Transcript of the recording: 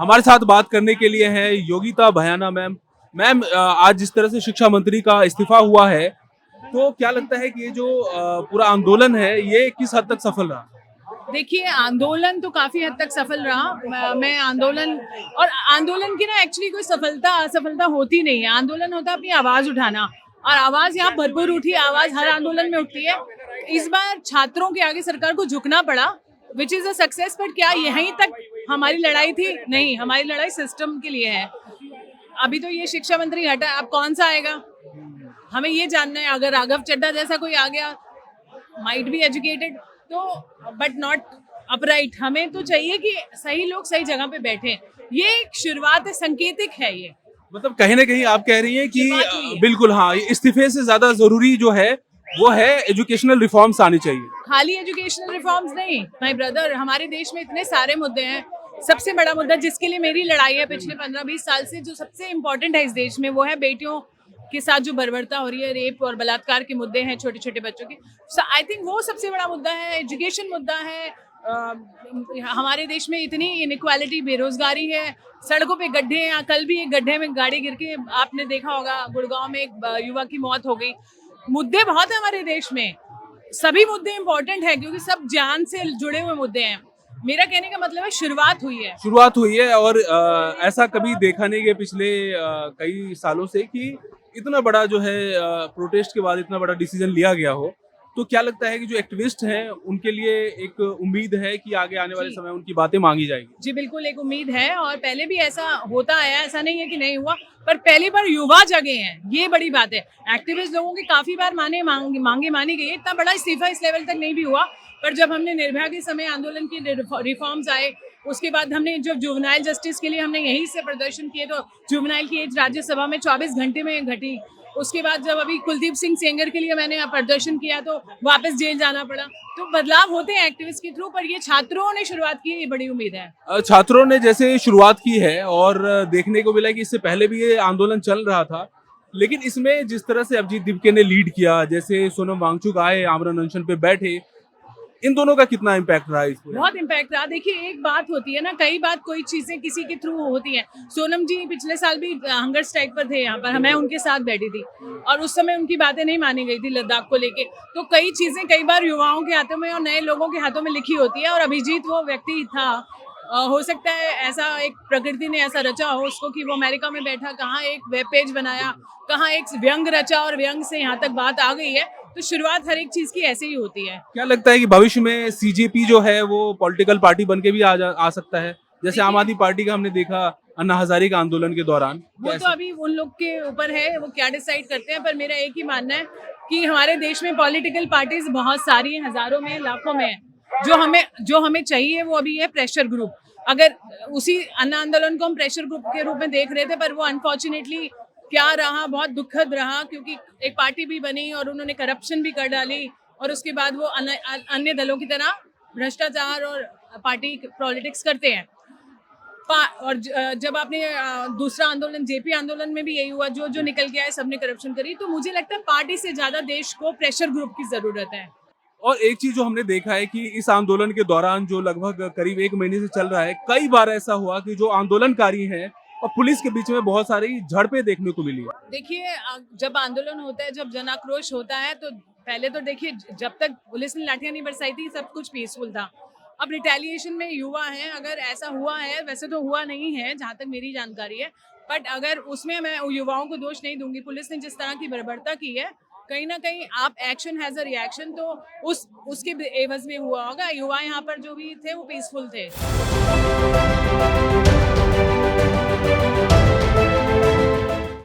हमारे साथ बात करने के लिए है योगिता भयाना मैम। मैम, आज जिस तरह से शिक्षा मंत्री का इस्तीफा हुआ है, तो क्या लगता है कि ये जो पूरा आंदोलन है ये किस हद तक सफल रहा? देखिए, आंदोलन तो काफी हद तक सफल रहा। मैं आंदोलन और आंदोलन की ना एक्चुअली कोई सफलता असफलता होती नहीं है। आंदोलन होता है अपनी आवाज उठाना, और आवाज यहाँ भरपूर उठी। आवाज हर आंदोलन में उठती है। इस बार छात्रों के आगे सरकार को झुकना पड़ा, which is a success. But क्या यहीं तक हमारी लड़ाई थी? नहीं, हमारी लड़ाई सिस्टम के लिए है। अभी तो ये शिक्षा मंत्री हटा, अब कौन सा आएगा हमें ये जानना है। अगर राघव चड्ढा जैसा कोई आ गया, माइट बी एजुकेटेड, तो बट नॉट अपराइट। हमें तो चाहिए कि सही लोग सही जगह पे बैठे। ये एक शुरुआत है, संकेतिक है ये। मतलब कहीं ना कहीं आप कह रही हैं कि शुरुआत हुई है। बिल्कुल हाँ, ये इस्तीफे से ज्यादा जरूरी जो है वो है एजुकेशनल रिफॉर्म्स आनी चाहिए। खाली एजुकेशनल रिफॉर्म्स नहीं माय ब्रदर, हमारे देश में इतने सारे मुद्दे हैं। सबसे बड़ा मुद्दा जिसके लिए मेरी लड़ाई है पिछले 15-20 साल से, जो सबसे इम्पोर्टेंट है इस देश में, वो है बेटियों के साथ जो बर्बरता हो रही है, रेप और बलात्कार के मुद्दे हैं छोटे छोटे बच्चों के। आई थिंक वो सबसे बड़ा मुद्दा है, एजुकेशन मुद्दा है। हमारे देश में इतनी इनइक्वालिटी, बेरोजगारी है, सड़कों पे गड्ढे हैं। कल भी एक गड्ढे में गाड़ी गिर के आपने देखा होगा, गुड़गांव में एक युवा की मौत हो गई। मुद्दे बहुत है हमारे देश में। सभी मुद्दे इम्पोर्टेंट है क्योंकि सब जान से जुड़े हुए मुद्दे हैं। मेरा कहने का मतलब है शुरुआत हुई है। शुरुआत हुई है और ऐसा कभी देखा नहीं गया पिछले कई सालों से कि इतना बड़ा जो है प्रोटेस्ट के बाद इतना बड़ा डिसीजन लिया गया हो। तो क्या लगता है कि जो एक्टिविस्ट हैं उनके लिए एक उम्मीद है कि आगे आने वाले जी, समय उनकी बातें मांगी जाएगी? जी बिल्कुल, एक उम्मीद है। और पहले भी ऐसा होता आया, ऐसा नहीं है कि नहीं हुआ, पर पहली बार युवा जगे हैं, ये बड़ी बात है। एक्टिविस्ट लोगों की काफी बार मांगे मानी गई है। इतना बड़ा इस्तीफा इस लेवल तक नहीं भी हुआ। पर जब हमने निर्भया के समय आंदोलन की रिफॉर्म्स आए, उसके बाद हमने जो जुवेनाइल जस्टिस के लिए हमने यहीं से प्रदर्शन किए, तो जुवेनाइल की एज राज्यसभा में 24 घंटे में घटी। उसके बाद जब अभी कुलदीप सिंह सेंगर के लिए मैंने प्रदर्शन किया तो वापस जेल जाना पड़ा। तो बदलाव होते हैं एक्टिविस्ट के थ्रू, पर ये छात्रों ने शुरुआत की है, ये बड़ी उम्मीद है। छात्रों ने जैसे शुरुआत की है और देखने को मिला कि इससे पहले भी ये आंदोलन चल रहा था, लेकिन इसमें जिस तरह से अभिजीत दिपके ने लीड किया, जैसे सोनम वांगचुक आए, आमरण अनशन पे बैठे, इन दोनों का कितना इम्पैक्ट रहा इस पूरे? बहुत इम्पैक्ट रहा। देखिए, एक बात होती है ना, कई बात कोई चीजें किसी के थ्रू होती हैं। सोनम जी पिछले साल भी हंगर स्ट्राइक पर थे यहाँ पर, मैं उनके साथ बैठी थी और उस समय उनकी बातें नहीं मानी गई थी लद्दाख को लेके। तो कई चीजें कई बार युवाओं के हाथों में और नए लोगों के हाथों में लिखी होती है, और अभिजीत वो व्यक्ति था। हो सकता है ऐसा एक प्रकृति ने ऐसा रचा हो उसको कि वो अमेरिका में बैठा, कहाँ एक वेब पेज बनाया, कहाँ एक व्यंग रचा, और व्यंग से यहाँ तक बात आ गई है। तो शुरुआत हर एक चीज की ऐसे ही होती है। क्या लगता है कि भविष्य में सीजेपी जो है वो पॉलिटिकल पार्टी बन के भी आ सकता है, जैसे आम आदमी पार्टी का हमने देखा अन्ना हजारे का आंदोलन के दौरान? वो तो अभी उन लोग के ऊपर है, वो क्या डिसाइड करते हैं। पर मेरा एक ही मानना है कि हमारे देश में पॉलिटिकल पार्टीज बहुत सारी हैं, हजारों में, लाखों में है। जो हमें चाहिए वो अभी है प्रेशर ग्रुप। अगर उसी अन्ना आंदोलन को हम प्रेशर ग्रुप के रूप में देख रहे थे, पर वो अनफॉर्चुनेटली क्या रहा, बहुत दुखद रहा, क्योंकि एक पार्टी भी बनी और उन्होंने करप्शन भी कर डाली, और उसके बाद वो अन्य दलों की तरह भ्रष्टाचार और पार्टी पॉलिटिक्स करते हैं। और जब आपने दूसरा आंदोलन जेपी आंदोलन में भी यही हुआ, जो जो निकल के आए सबने करप्शन करी। तो मुझे लगता है पार्टी से ज्यादा देश को प्रेशर ग्रुप की जरूरत है। और एक चीज जो हमने देखा है कि इस आंदोलन के दौरान जो लगभग करीब 1 महीने से चल रहा है, कई बार ऐसा हुआ कि जो आंदोलनकारी हैं और पुलिस के बीच में बहुत सारी झड़पें देखने को मिली। देखिए, जब आंदोलन होता है, जब जन आक्रोश होता है, तो पहले तो देखिए जब तक पुलिस ने लाठियां नहीं बरसाई थी सब कुछ पीसफुल था। अब रिटेलिएशन में युवा है, अगर ऐसा हुआ है, वैसे तो हुआ नहीं है जहां तक मेरी जानकारी है, बट अगर उसमें मैं युवाओं को दोष नहीं दूंगी। पुलिस ने जिस तरह की बर्बरता की है, कहीं ना कहीं आप एक्शन हैज अ रिएक्शन, तो उसके एवज में हुआ होगा। युवा यहाँ पर जो भी थे वो पीसफुल थे।